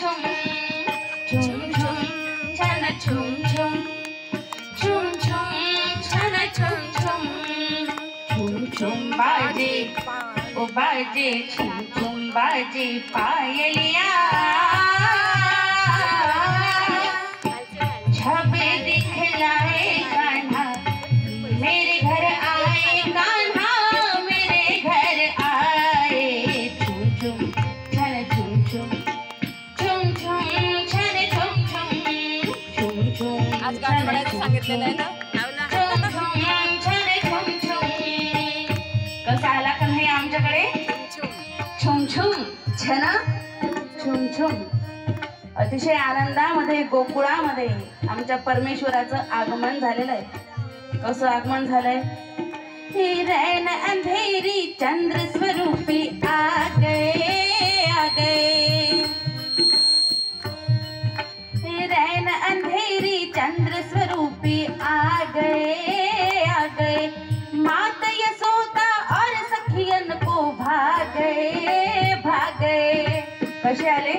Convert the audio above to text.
छुम छुम छुम छन छुम छुम छुम छुम छन छुम छुम छुम छुम बाजे ओ बाजे छुम छुम बाजे पायलिया छबे दिखलाए कान्हा मेरे घर आए कान्हा मेरे घर आए छुम छुम छन छुम छुम छुम छुम छन छुम छुम छुम छुम आज गाणं म्हणायचं सांगितलेलं आहे ना छुम छुम छन छुम छुम कसा आला कन्हैया आमच्याकडे छुम छुम छन छुम छुम अतिशय आनंदामध्ये गोकुळामध्ये आमच्या परमेश्वराचं आगमन झालेलं आहे कसं आगमन झालंय रैन अंधेरी चंद्र स्वरूपी आ गए रैन अंधेरी चंद्र स्वरूपी आ गए मात यशोदा और सखियन को भागे कसे आले